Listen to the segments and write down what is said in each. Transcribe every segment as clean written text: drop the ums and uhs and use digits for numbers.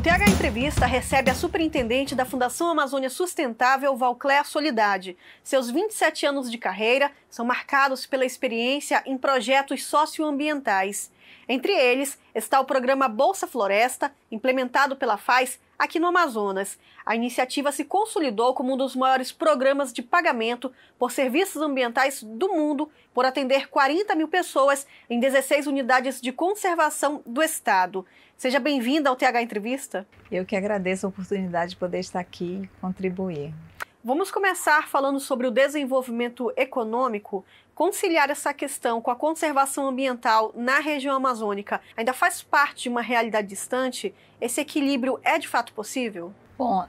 TH Entrevista recebe a superintendente da Fundação Amazônia Sustentável, Valcléa Soledade. Seus 27 anos de carreira são marcados pela experiência em projetos socioambientais. Entre eles está o programa Bolsa Floresta, implementado pela FAES aqui no Amazonas. A iniciativa se consolidou como um dos maiores programas de pagamento por serviços ambientais do mundo, por atender 40 mil pessoas em 16 unidades de conservação do Estado. Seja bem-vinda ao TH Entrevista. Eu que agradeço a oportunidade de poder estar aqui e contribuir. Vamos começar falando sobre o desenvolvimento econômico. Conciliar essa questão com a conservação ambiental na região amazônica ainda faz parte de uma realidade distante? Esse equilíbrio é de fato possível? Bom,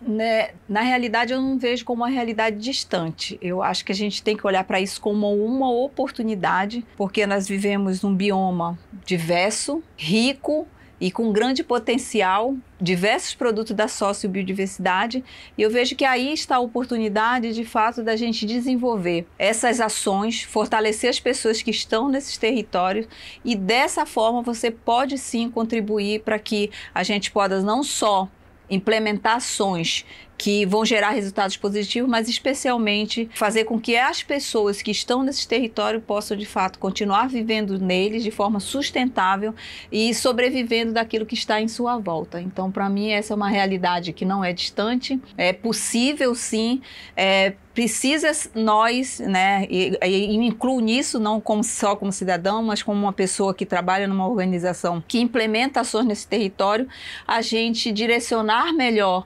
na realidade eu não vejo como uma realidade distante. Eu acho que a gente tem que olhar para isso como uma oportunidade, porque nós vivemos num bioma diverso, rico e com grande potencial, diversos produtos da sociobiodiversidade, e eu vejo que aí está a oportunidade, de fato, da gente desenvolver essas ações, fortalecer as pessoas que estão nesses territórios, e dessa forma você pode sim contribuir para que a gente possa não só implementar ações que vão gerar resultados positivos, mas especialmente fazer com que as pessoas que estão nesses territórios possam, de fato, continuar vivendo neles de forma sustentável e sobrevivendo daquilo que está em sua volta. Então, para mim, essa é uma realidade que não é distante, é possível sim, precisa nós, né, e incluo nisso não só como cidadão, mas como uma pessoa que trabalha numa organização que implementa ações nesse território, a gente direcionar melhor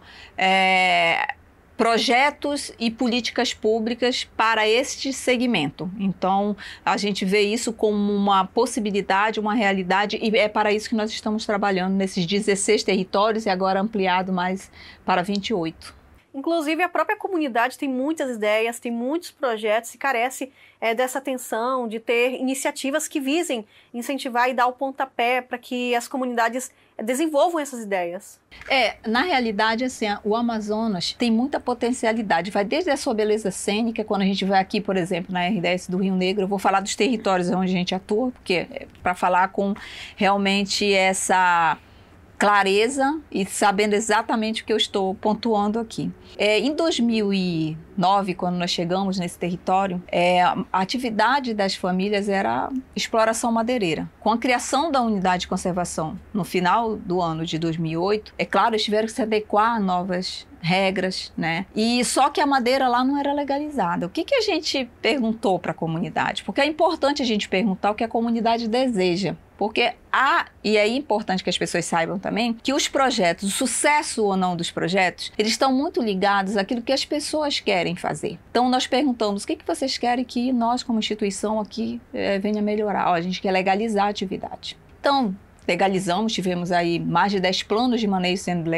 projetos e políticas públicas para este segmento. Então, a gente vê isso como uma possibilidade, uma realidade, e é para isso que nós estamos trabalhando nesses 16 territórios e agora ampliado mais para 28. Inclusive, a própria comunidade tem muitas ideias, tem muitos projetos e carece dessa atenção, de ter iniciativas que visem incentivar e dar o pontapé para que as comunidades desenvolvam essas ideias. Na realidade, assim, o Amazonas tem muita potencialidade. Vai desde a sua beleza cênica, quando a gente vai aqui, por exemplo, na RDS do Rio Negro, eu vou falar dos territórios onde a gente atua, porque para falar com realmente essa clareza e sabendo exatamente o que eu estou pontuando aqui. Em 2009, quando nós chegamos nesse território, a atividade das famílias era exploração madeireira. Com a criação da unidade de conservação no final do ano de 2008, é claro, eles tiveram que se adequar a novas regras, né? E só que a madeira lá não era legalizada. O que a gente perguntou para a comunidade? Porque é importante a gente perguntar o que a comunidade deseja. Porque e é importante que as pessoas saibam também, que os projetos, o sucesso ou não dos projetos, eles estão muito ligados àquilo que as pessoas querem fazer. Então nós perguntamos, o que vocês querem que nós como instituição aqui venha melhorar? A gente quer legalizar a atividade. Então, legalizamos, tivemos aí mais de 10 planos de manejo sendo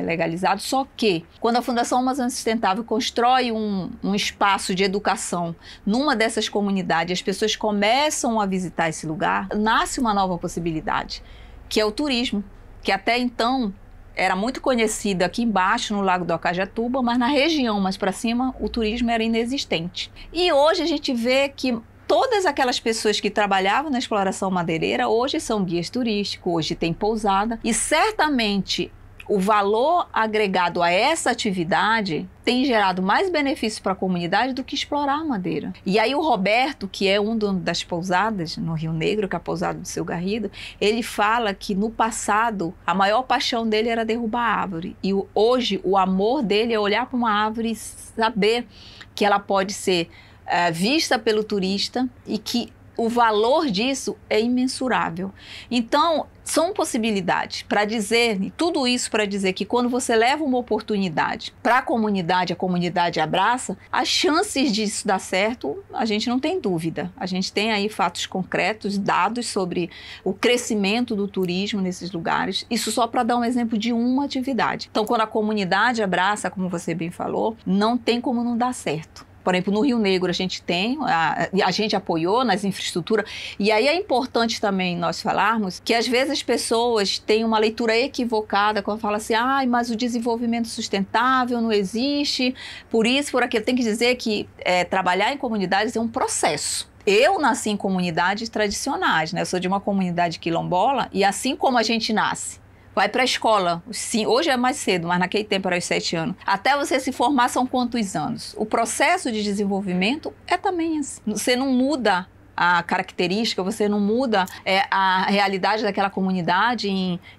legalizados, só que quando a Fundação Amazônia Sustentável constrói um espaço de educação numa dessas comunidades, as pessoas começam a visitar esse lugar, nasce uma nova possibilidade, que é o turismo, que até então era muito conhecido aqui embaixo no Lago do Acajatuba, mas na região mais para cima o turismo era inexistente. E hoje a gente vê que todas aquelas pessoas que trabalhavam na exploração madeireira hoje são guias turísticos, hoje tem pousada, e certamente o valor agregado a essa atividade tem gerado mais benefícios para a comunidade do que explorar a madeira. E aí o Roberto, que é um das pousadas no Rio Negro, que é a pousada do Seu Garrido, ele fala que no passado a maior paixão dele era derrubar a árvore, e hoje o amor dele é olhar para uma árvore e saber que ela pode ser vista pelo turista e que o valor disso é imensurável. Então, são possibilidades para dizer, e tudo isso para dizer que quando você leva uma oportunidade para a comunidade abraça, as chances disso dar certo, a gente não tem dúvida. A gente tem aí fatos concretos, dados sobre o crescimento do turismo nesses lugares. Isso só para dar um exemplo de uma atividade. Então, quando a comunidade abraça, como você bem falou, não tem como não dar certo. Por exemplo, no Rio Negro a gente tem, a gente apoiou nas infraestruturas, e aí é importante também nós falarmos que às vezes as pessoas têm uma leitura equivocada quando falam assim, mas o desenvolvimento sustentável não existe, por isso, por aquilo. Tem que dizer que trabalhar em comunidades é um processo. Eu nasci em comunidades tradicionais, né? Eu sou de uma comunidade quilombola, e assim como a gente nasce vai para a escola. Sim, hoje é mais cedo, mas naquele tempo era aos 7 anos. Até você se formar são quantos anos? O processo de desenvolvimento é também assim. Você não muda a característica, você não muda a realidade daquela comunidade,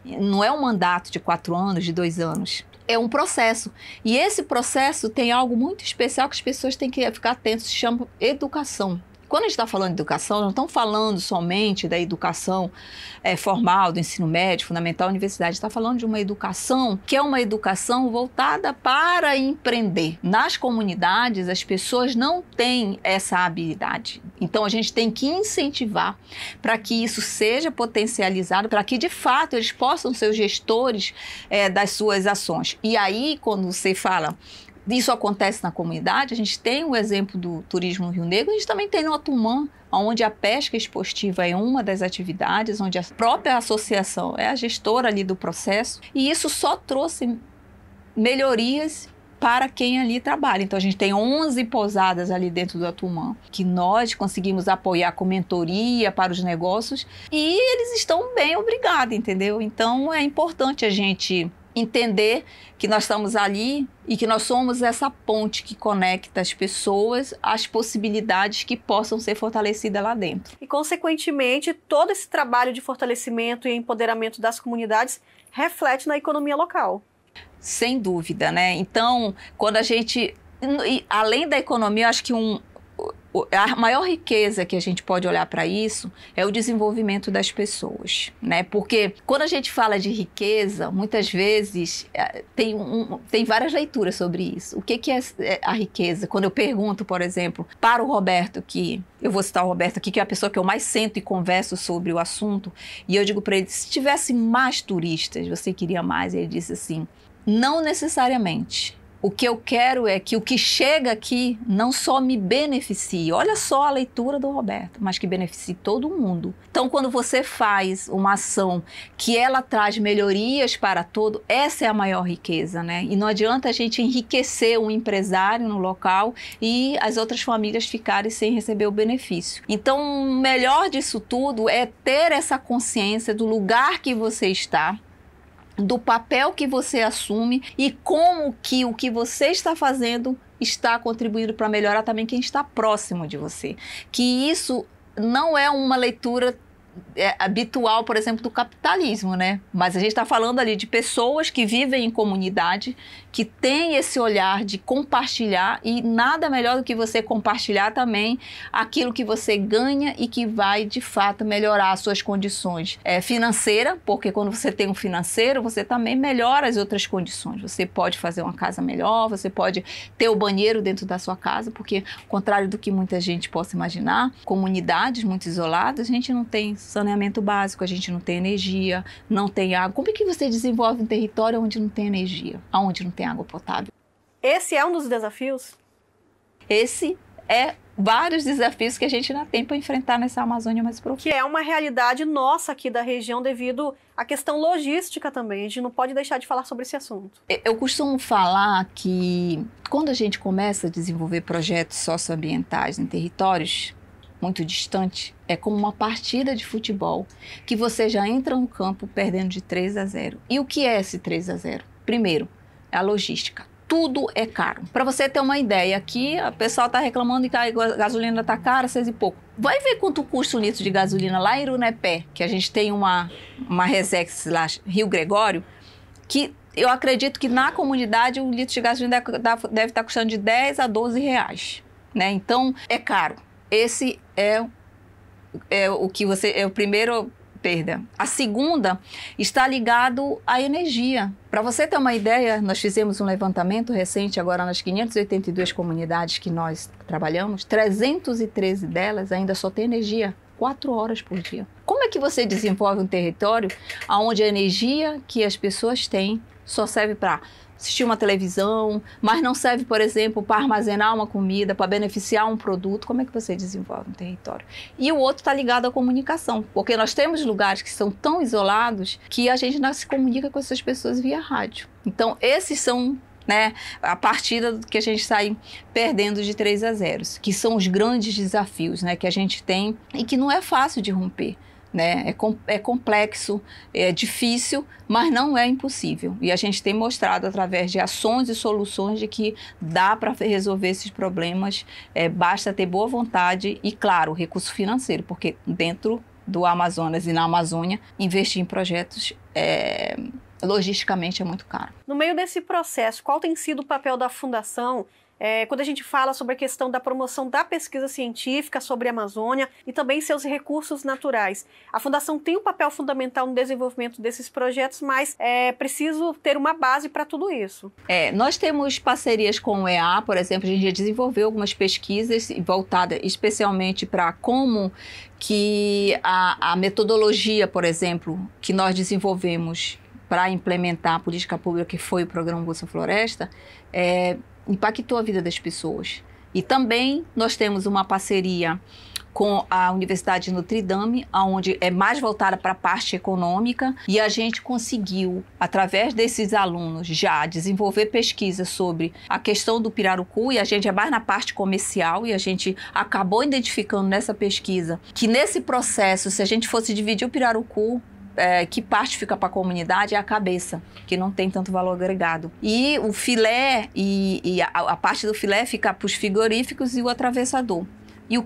não é um mandato de 4 anos, de 2 anos. É um processo. E esse processo tem algo muito especial que as pessoas têm que ficar atentas, se chama educação. Quando a gente está falando de educação, não estamos falando somente da educação formal, do ensino médio, fundamental, universidade. Está falando de uma educação que é uma educação voltada para empreender. Nas comunidades, as pessoas não têm essa habilidade. Então, a gente tem que incentivar para que isso seja potencializado, para que, de fato, eles possam ser os gestores das suas ações. E aí, quando você fala... Isso acontece na comunidade, a gente tem o exemplo do turismo no Rio Negro, a gente também tem no Otumã, onde a pesca esportiva é uma das atividades, onde a própria associação é a gestora ali do processo, e isso só trouxe melhorias para quem ali trabalha. Então, a gente tem 11 pousadas ali dentro do Otumã, que nós conseguimos apoiar com mentoria para os negócios, e eles estão bem, obrigada, entendeu? Então, é importante a gente entender que nós estamos ali e que nós somos essa ponte que conecta as pessoas às possibilidades que possam ser fortalecidas lá dentro. E, consequentemente, todo esse trabalho de fortalecimento e empoderamento das comunidades reflete na economia local. Sem dúvida, né? Então, quando a gente... Além da economia, eu acho que a maior riqueza que a gente pode olhar para isso é o desenvolvimento das pessoas, né? Porque quando a gente fala de riqueza, muitas vezes tem várias leituras sobre isso. O que é a riqueza? Quando eu pergunto, por exemplo, para o Roberto, que eu vou citar o Roberto aqui, que é a pessoa que eu mais sento e converso sobre o assunto, e eu digo para ele, se tivesse mais turistas, você queria mais? E ele disse assim, não necessariamente. O que eu quero é que o que chega aqui não só me beneficie, olha só a leitura do Roberto, mas que beneficie todo mundo. Então, quando você faz uma ação que ela traz melhorias para todo, essa é a maior riqueza, né? E não adianta a gente enriquecer um empresário no local e as outras famílias ficarem sem receber o benefício. Então, o melhor disso tudo é ter essa consciência do lugar que você está, do papel que você assume e como que o que você está fazendo está contribuindo para melhorar também quem está próximo de você. Que isso não é uma leitura habitual, por exemplo, do capitalismo, né? Mas a gente está falando ali de pessoas que vivem em comunidade, que têm esse olhar de compartilhar, e nada melhor do que você compartilhar também aquilo que você ganha e que vai, de fato, melhorar as suas condições financeiras, porque quando você tem um financeiro, você também melhora as outras condições. Você pode fazer uma casa melhor, você pode ter o banheiro dentro da sua casa, porque, ao contrário do que muita gente possa imaginar, comunidades muito isoladas, a gente não tem saneamento básico, a gente não tem energia, não tem água. Como é que você desenvolve um território onde não tem energia, onde não tem água potável? Esse é um dos desafios? Esse é vários desafios que a gente ainda tem para enfrentar nessa Amazônia mais profunda. Que é uma realidade nossa aqui da região devido à questão logística também. A gente não pode deixar de falar sobre esse assunto. Eu costumo falar que quando a gente começa a desenvolver projetos socioambientais em territórios muito distante, é como uma partida de futebol, que você já entra no campo perdendo de 3-0. E o que é esse 3-0? Primeiro, é a logística. Tudo é caro. Para você ter uma ideia, aqui o pessoal está reclamando que a gasolina está cara, 6 e pouco. Vai ver quanto custa um litro de gasolina lá em Irunepé, que a gente tem uma Resex lá, Rio Gregório, que eu acredito que na comunidade o litro de gasolina deve estar custando de 10 a 12 reais, né? Então, é caro. Esse é o que você... É o primeiro perda. A segunda está ligado à energia. Para você ter uma ideia, nós fizemos um levantamento recente agora nas 582 comunidades que nós trabalhamos, 313 delas ainda só tem energia 4 horas por dia. Como é que você desenvolve um território onde a energia que as pessoas têm só serve para assistir uma televisão, mas não serve, por exemplo, para armazenar uma comida, para beneficiar um produto? Como é que você desenvolve um território? E o outro está ligado à comunicação, porque nós temos lugares que são tão isolados que a gente não se comunica com essas pessoas via rádio. Então, esses são, né, a partida que a gente sai perdendo de 3-0, que são os grandes desafios, né, que a gente tem e que não é fácil de romper. né? É complexo, é difícil, mas não é impossível. E a gente tem mostrado através de ações e soluções de que dá para resolver esses problemas, basta ter boa vontade e, claro, recurso financeiro, porque dentro do Amazonas e na Amazônia, investir em projetos logisticamente é muito caro. No meio desse processo, qual tem sido o papel da Fundação quando a gente fala sobre a questão da promoção da pesquisa científica sobre a Amazônia e também seus recursos naturais? A Fundação tem um papel fundamental no desenvolvimento desses projetos, mas é preciso ter uma base para tudo isso. Nós temos parcerias com o EA, por exemplo, a gente já desenvolveu algumas pesquisas voltadas especialmente para como que a metodologia, por exemplo, que nós desenvolvemos para implementar a política pública, que foi o Programa Bolsa Floresta, impactou a vida das pessoas. E também nós temos uma parceria com a Universidade de Notre Dame, onde é mais voltada para a parte econômica, e a gente conseguiu, através desses alunos, já desenvolver pesquisa sobre a questão do pirarucu, e a gente é mais na parte comercial, e a gente acabou identificando nessa pesquisa que nesse processo, se a gente fosse dividir o pirarucu, que parte fica para a comunidade é a cabeça, que não tem tanto valor agregado. E o filé, a parte do filé fica para os frigoríficos e o atravessador. E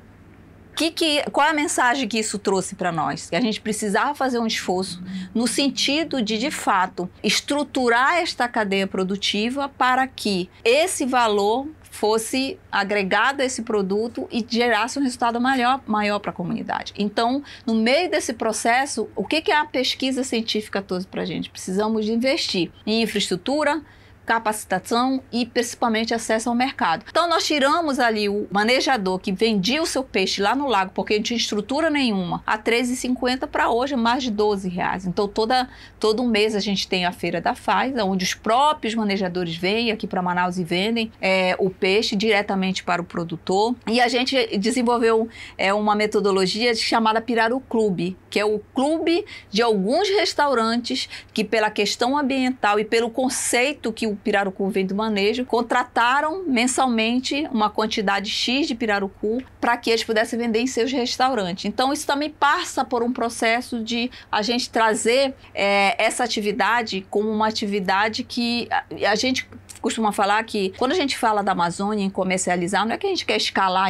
qual é a mensagem que isso trouxe para nós? Que a gente precisava fazer um esforço no sentido de fato, estruturar esta cadeia produtiva para que esse valor fosse agregado a esse produto e gerasse um resultado maior para a comunidade. Então, no meio desse processo, o que é a pesquisa científica toda para a gente? Precisamos de investir em infraestrutura, capacitação e principalmente acesso ao mercado. Então nós tiramos ali o manejador que vendia o seu peixe lá no lago porque não tinha estrutura nenhuma a R$13,50 para hoje mais de R$12. Então todo mês a gente tem a Feira da Faz, onde os próprios manejadores vêm aqui para Manaus e vendem o peixe diretamente para o produtor. E a gente desenvolveu uma metodologia chamada Piraru Clube, que é o clube de alguns restaurantes que, pela questão ambiental e pelo conceito que o pirarucu vem do manejo, contrataram mensalmente uma quantidade X de pirarucu para que eles pudessem vender em seus restaurantes. Então, isso também passa por um processo de a gente trazer essa atividade como uma atividade que a gente costuma falar que quando a gente fala da Amazônia em comercializar, não é que a gente quer escalar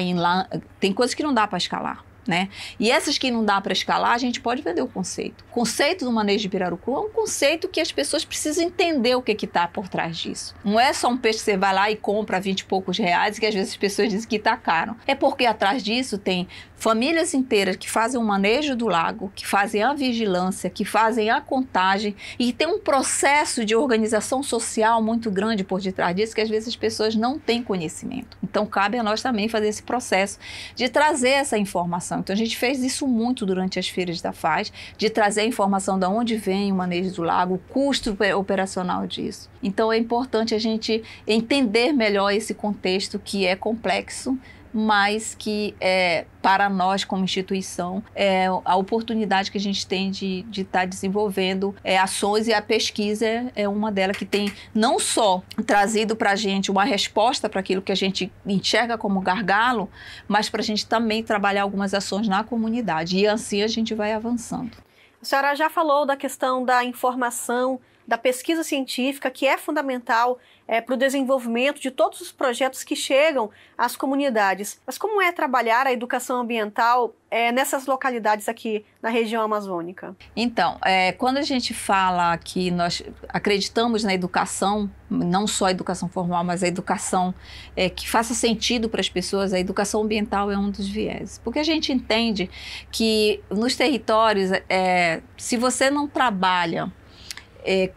tem coisas que não dá para escalar. Né? E essas que não dá para escalar, a gente pode vender o conceito. O conceito do manejo de pirarucu é um conceito que as pessoas precisam entender o que está por trás disso. Não é só um peixe que você vai lá e compra 20 e poucos reais, que às vezes as pessoas dizem que está caro. É porque atrás disso tem famílias inteiras que fazem o manejo do lago, que fazem a vigilância, que fazem a contagem e tem um processo de organização social muito grande por detrás disso que às vezes as pessoas não têm conhecimento. Então cabe a nós também fazer esse processo de trazer essa informação. Então a gente fez isso muito durante as feiras da Faz, de trazer a informação de onde vem o manejo do lago, o custo operacional disso. Então é importante a gente entender melhor esse contexto que é complexo, mas que para nós como instituição a oportunidade que a gente tem de estar desenvolvendo ações, e a pesquisa é uma delas que tem não só trazido para a gente uma resposta para aquilo que a gente enxerga como gargalo, mas para a gente também trabalhar algumas ações na comunidade, e assim a gente vai avançando. A senhora já falou da questão da informação, da pesquisa científica, que é fundamental para o desenvolvimento de todos os projetos que chegam às comunidades. Mas como é trabalhar a educação ambiental nessas localidades aqui na região amazônica? Então, quando a gente fala que nós acreditamos na educação, não só a educação formal, mas a educação que faça sentido para as pessoas, a educação ambiental é um dos vieses. Porque a gente entende que nos territórios, se você não trabalha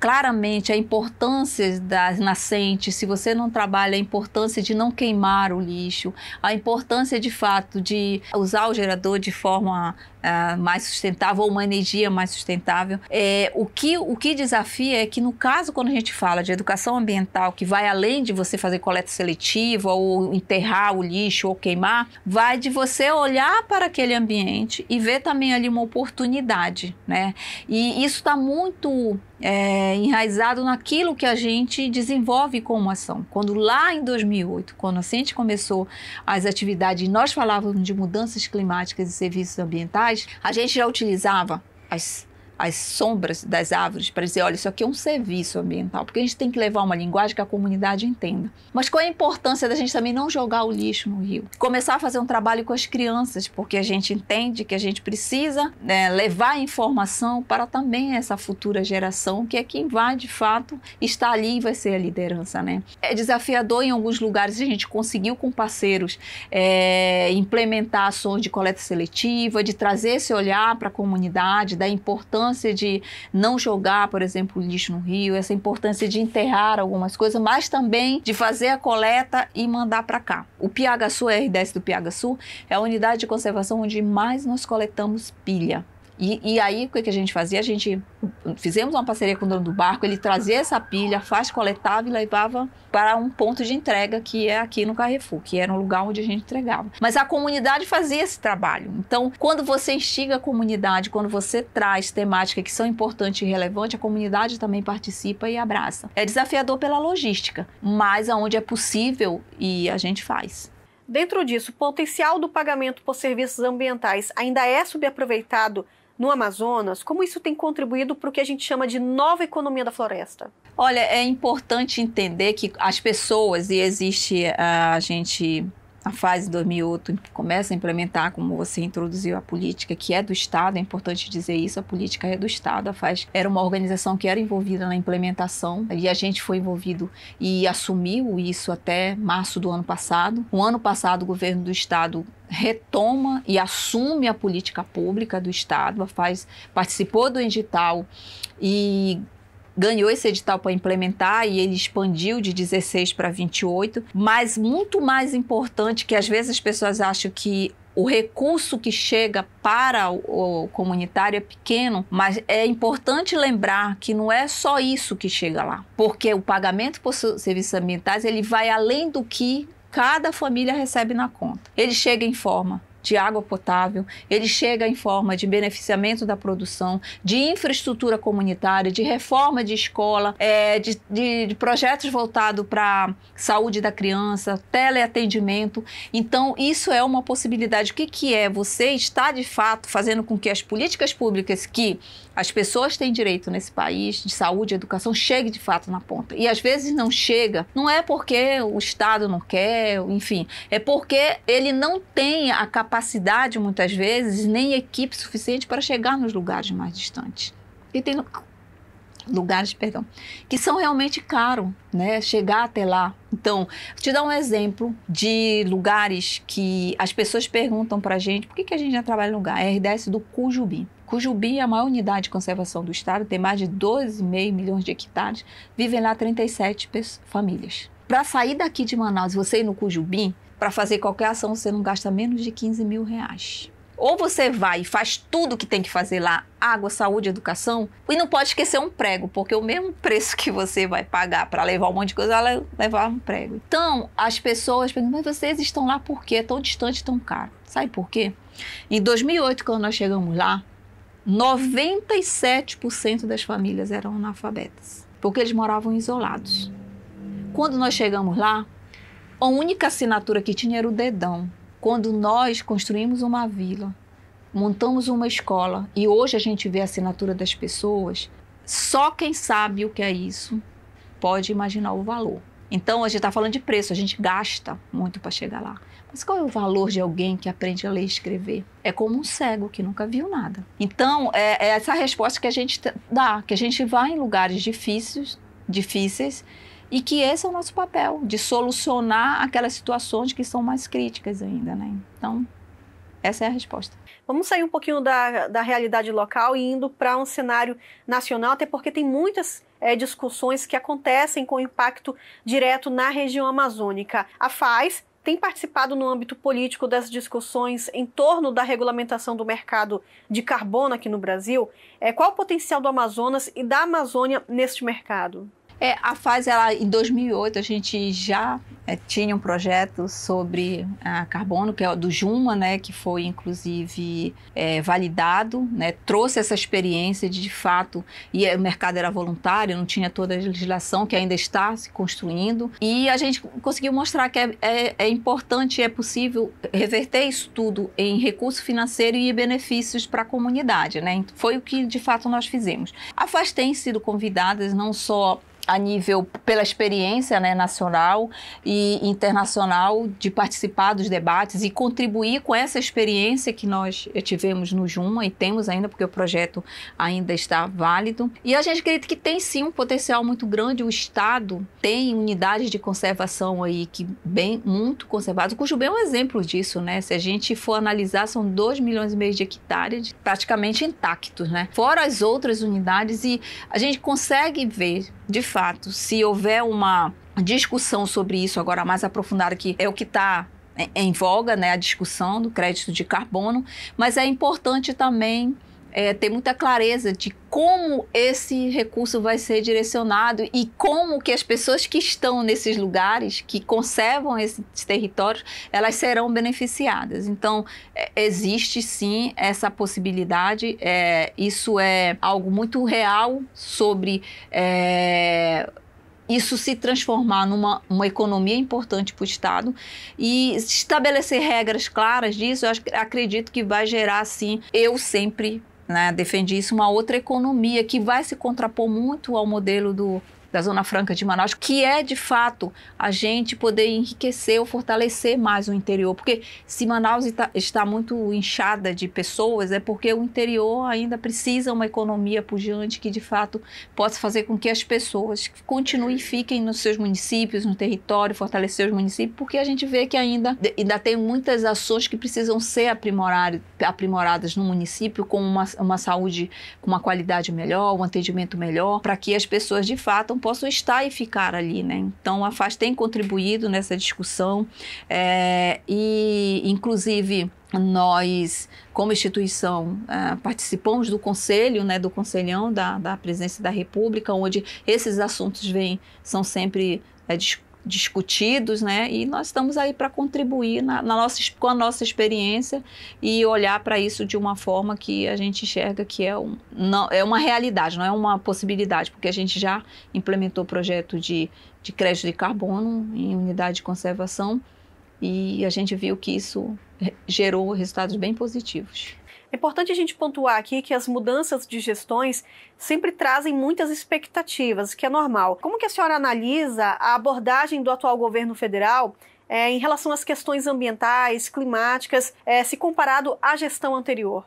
claramente a importância das nascentes, se você não trabalha a importância de não queimar o lixo, a importância de fato de usar o gerador de forma mais sustentável, ou uma energia mais sustentável. O que desafia é que, no caso, quando a gente fala de educação ambiental, que vai além de você fazer coleta seletiva ou enterrar o lixo ou queimar, vai de você olhar para aquele ambiente e ver também ali uma oportunidade, né? E isso está muito enraizado naquilo que a gente desenvolve como ação. Quando lá em 2008, quando a gente começou as atividades, nós falávamos de mudanças climáticas e serviços ambientais, atrás, a gente já utilizava as sombras das árvores para dizer, olha, isso aqui é um serviço ambiental, porque a gente tem que levar uma linguagem que a comunidade entenda. Mas qual é a importância da gente também não jogar o lixo no rio? Começar a fazer um trabalho com as crianças, porque a gente entende que a gente precisa, né, levar informação para também essa futura geração, que é quem vai, de fato, estar ali e vai ser a liderança, né? É desafiador em alguns lugares, a gente conseguiu com parceiros implementar ações de coleta seletiva, de trazer esse olhar para a comunidade, da importância de não jogar, por exemplo, lixo no rio, essa importância de enterrar algumas coisas, mas também de fazer a coleta e mandar para cá. O Piagaçu, a RDS do Piagaçu, é a unidade de conservação onde mais nós coletamos pilha. E aí, o que a gente fazia? A gente fizemos uma parceria com o dono do barco, ele trazia essa pilha, coletava e levava para um ponto de entrega que é aqui no Carrefour, que era um lugar onde a gente entregava. Mas a comunidade fazia esse trabalho. Então, quando você instiga a comunidade, quando você traz temáticas que são importantes e relevantes, a comunidade também participa e abraça. É desafiador pela logística, mas aonde é possível e a gente faz. Dentro disso, o potencial do pagamento por serviços ambientais ainda é subaproveitado no Amazonas? Como isso tem contribuído para o que a gente chama de nova economia da floresta? Olha, é importante entender que as pessoas, e existe a fase 2008 começa a implementar, como você introduziu, a política que é do Estado, é importante dizer isso, a política é do Estado, a FAES era uma organização que era envolvida na implementação e a gente foi envolvido e assumiu isso até março do ano passado. O ano passado o governo do Estado retoma e assume a política pública do Estado, a FAES participou do edital e ganhou esse edital para implementar e ele expandiu de 16 para 28, mas muito mais importante, que às vezes as pessoas acham que o recurso que chega para o comunitário é pequeno, mas é importante lembrar que não é só isso que chega lá, porque o pagamento por serviços ambientais ele vai além do que cada família recebe na conta. Ele chega em forma de água potável, ele chega em forma de beneficiamento da produção, de infraestrutura comunitária, de reforma de escola, de projetos voltados para saúde da criança, teleatendimento. Então, isso é uma possibilidade. O que é? Você está, de fato, fazendo com que as políticas públicas que as pessoas têm direito nesse país, de saúde e educação, chegue de fato na ponta. E às vezes não chega, não é porque o Estado não quer, enfim, é porque ele não tem a capacidade, muitas vezes, nem equipe suficiente para chegar nos lugares mais distantes. E tem lugares, que são realmente caros, né? Chegar até lá. Então, vou te dar um exemplo de lugares que as pessoas perguntam para a gente, por que a gente já trabalha no lugar? É a RDS do Cujubi. Cujubi é a maior unidade de conservação do estado, tem mais de 12,5 milhões de hectares, vivem lá 37 famílias. Para sair daqui de Manaus e você ir no Cujubi, para fazer qualquer ação, você não gasta menos de R$15 mil. Ou você vai e faz tudo que tem que fazer lá, água, saúde, educação, e não pode esquecer um prego, porque o mesmo preço que você vai pagar para levar um monte de coisa, ela levar um prego. Então, as pessoas perguntam, mas vocês estão lá por quê? É tão distante, tão caro. Sabe por quê? Em 2008, quando nós chegamos lá, 97% das famílias eram analfabetas, porque eles moravam isolados. Quando nós chegamos lá, a única assinatura que tinha era o dedão. Quando nós construímos uma vila, montamos uma escola e hoje a gente vê a assinatura das pessoas, só quem sabe o que é isso pode imaginar o valor. Então a gente está falando de preço, a gente gasta muito para chegar lá. Mas qual é o valor de alguém que aprende a ler e escrever? É como um cego que nunca viu nada. Então é essa resposta que a gente dá, que a gente vai em lugares difíceis e que esse é o nosso papel, de solucionar aquelas situações que são mais críticas ainda, né? Então, essa é a resposta. Vamos sair um pouquinho da realidade local e indo para um cenário nacional, até porque tem muitas discussões que acontecem com impacto direto na região amazônica. A FAES tem participado no âmbito político das discussões em torno da regulamentação do mercado de carbono aqui no Brasil. Qual o potencial do Amazonas e da Amazônia neste mercado? A FAS, em 2008, a gente já tinha um projeto sobre carbono, que é do Juma, né, que foi, inclusive, validado, né, trouxe essa experiência de fato, e o mercado era voluntário, não tinha toda a legislação que ainda está se construindo, e a gente conseguiu mostrar que é importante e é possível reverter isso tudo em recurso financeiro e benefícios para a comunidade, né? Foi o que, de fato, nós fizemos. A FAS tem sido convidada não só a nível, pela experiência, né, nacional e internacional, de participar dos debates e contribuir com essa experiência que nós tivemos no Juma e temos ainda, porque o projeto ainda está válido. E a gente acredita que tem sim um potencial muito grande. O Estado tem unidades de conservação aí que muito conservadas. O Cujubê é um exemplo disso, né? Se a gente for analisar, são 2,5 milhões de hectares praticamente intactos, né? Fora as outras unidades, e a gente consegue ver, de fato, se houver uma discussão sobre isso agora mais aprofundada, que é o que está em voga, né, a discussão do crédito de carbono, mas é importante também ter muita clareza de como esse recurso vai ser direcionado e como que as pessoas que estão nesses lugares, que conservam esses territórios, elas serão beneficiadas. Então, existe sim essa possibilidade, isso é algo muito real sobre isso se transformar numa economia importante para o Estado e estabelecer regras claras disso. Eu acredito que vai gerar, sim, eu sempre, né, defendi isso, uma outra economia que vai se contrapor muito ao modelo da Zona Franca de Manaus, que é, de fato, a gente poder enriquecer ou fortalecer mais o interior. Porque se Manaus está muito inchada de pessoas, é porque o interior ainda precisa uma economia pujante que, de fato, possa fazer com que as pessoas continuem e fiquem nos seus municípios, no território, fortalecer os municípios, porque a gente vê que ainda tem muitas ações que precisam ser aprimoradas no município, com uma saúde, com uma qualidade melhor, um atendimento melhor, para que as pessoas, de fato, possam estar e ficar ali, né? Então, a FAS tem contribuído nessa discussão e, inclusive, nós, como instituição, participamos do conselho, né, do conselhão da Presidência da República, onde esses assuntos são sempre discutidos, né? E nós estamos aí para contribuir com a nossa experiência e olhar para isso de uma forma que a gente enxerga que é uma realidade, não é uma possibilidade, porque a gente já implementou o projeto de crédito de carbono em unidade de conservação e a gente viu que isso gerou resultados bem positivos. É importante a gente pontuar aqui que as mudanças de gestões sempre trazem muitas expectativas, que é normal. Como que a senhora analisa a abordagem do atual governo federal em relação às questões ambientais, climáticas, se comparado à gestão anterior?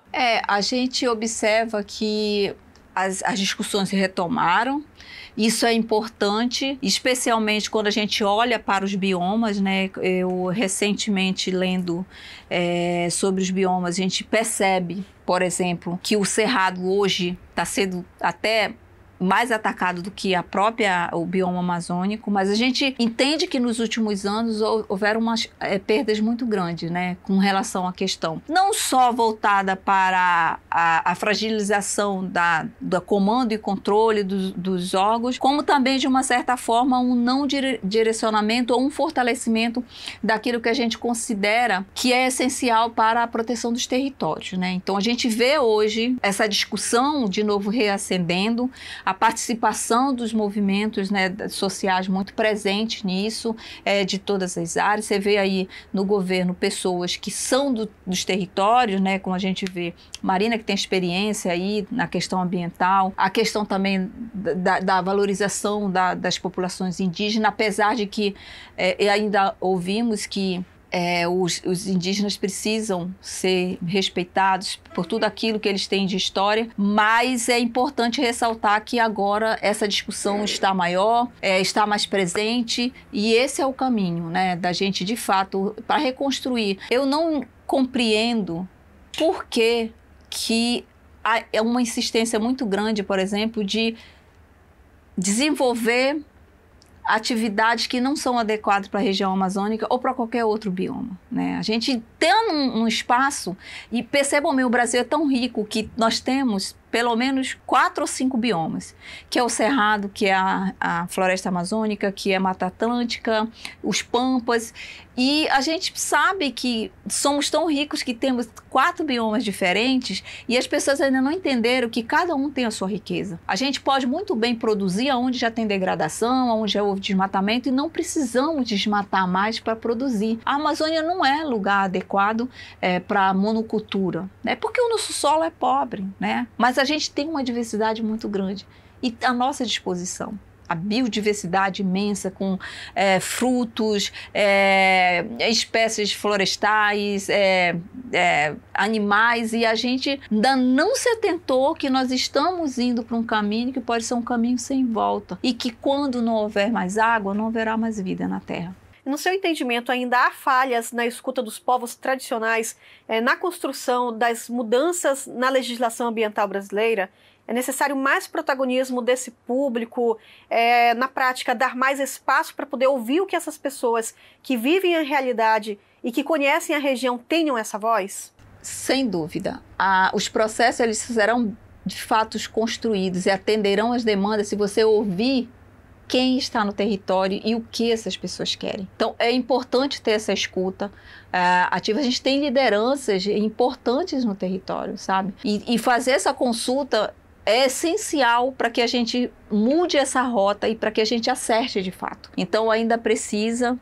A gente observa que as discussões se retomaram. Isso é importante, especialmente quando a gente olha para os biomas, né? Eu recentemente lendo sobre os biomas, a gente percebe, por exemplo, que o cerrado hoje está sendo até mais atacado do que o bioma amazônico, mas a gente entende que nos últimos anos houveram umas perdas muito grandes, né, com relação à questão, não só voltada para a fragilização do comando e controle dos órgãos, como também, de uma certa forma, um não direcionamento ou um fortalecimento daquilo que a gente considera que é essencial para a proteção dos territórios, né? Então, a gente vê hoje essa discussão de novo reacendendo, a participação dos movimentos, né, sociais muito presentes nisso, de todas as áreas. Você vê aí no governo pessoas que são dos territórios, né, como a gente vê Marina, que tem experiência aí na questão ambiental, a questão também da valorização das populações indígenas, apesar de que ainda ouvimos que os indígenas precisam ser respeitados por tudo aquilo que eles têm de história, mas é importante ressaltar que agora essa discussão está maior, está mais presente, e esse é o caminho, né, da gente, de fato, para reconstruir. Eu não compreendo por que há uma insistência muito grande, por exemplo, de desenvolver atividades que não são adequadas para a região amazônica ou para qualquer outro bioma, né? A gente tem um espaço, e percebam, o Brasil é tão rico que nós temos pelo menos 4 ou 5 biomas, que é o Cerrado, que é a Floresta Amazônica, que é a Mata Atlântica, os Pampas. E a gente sabe que somos tão ricos que temos 4 biomas diferentes e as pessoas ainda não entenderam que cada um tem a sua riqueza. A gente pode muito bem produzir onde já tem degradação, onde já houve desmatamento e não precisamos desmatar mais para produzir. A Amazônia não é lugar adequado para monocultura, né? Porque o nosso solo é pobre, né? Mas a gente tem uma diversidade muito grande e à nossa disposição. A biodiversidade imensa com frutos, espécies florestais, animais, e a gente ainda não se atentou que nós estamos indo para um caminho que pode ser um caminho sem volta e que quando não houver mais água, não haverá mais vida na Terra. No seu entendimento, ainda há falhas na escuta dos povos tradicionais, na construção das mudanças na legislação ambiental brasileira? É necessário mais protagonismo desse público, na prática, dar mais espaço para poder ouvir o que essas pessoas que vivem a realidade e que conhecem a região tenham essa voz? Sem dúvida. Os processos eles serão de fato construídos e atenderão às demandas se você ouvir quem está no território e o que essas pessoas querem. Então, é importante ter essa escuta ativa. A gente tem lideranças importantes no território, sabe? E fazer essa consulta é essencial para que a gente mude essa rota e para que a gente acerte de fato. Então, ainda precisa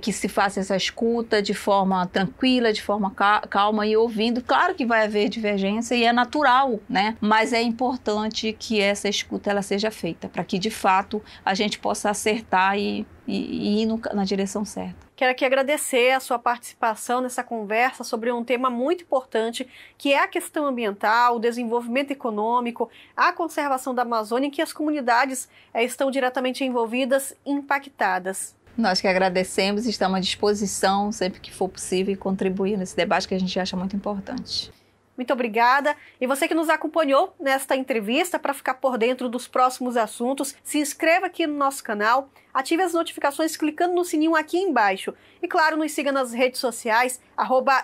que se faça essa escuta de forma tranquila, de forma calma e ouvindo. Claro que vai haver divergência e é natural, né? Mas é importante que essa escuta ela seja feita para que, de fato, a gente possa acertar e ir na direção certa. Quero aqui agradecer a sua participação nessa conversa sobre um tema muito importante, que é a questão ambiental, o desenvolvimento econômico, a conservação da Amazônia, em que as comunidades estão diretamente envolvidas e impactadas. Nós que agradecemos e estamos à disposição, sempre que for possível, e contribuir nesse debate que a gente acha muito importante. Muito obrigada. E você que nos acompanhou nesta entrevista, para ficar por dentro dos próximos assuntos, se inscreva aqui no nosso canal, ative as notificações clicando no sininho aqui embaixo. E claro, nos siga nas redes sociais,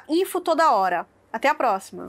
@InfoTodaHora. Até a próxima!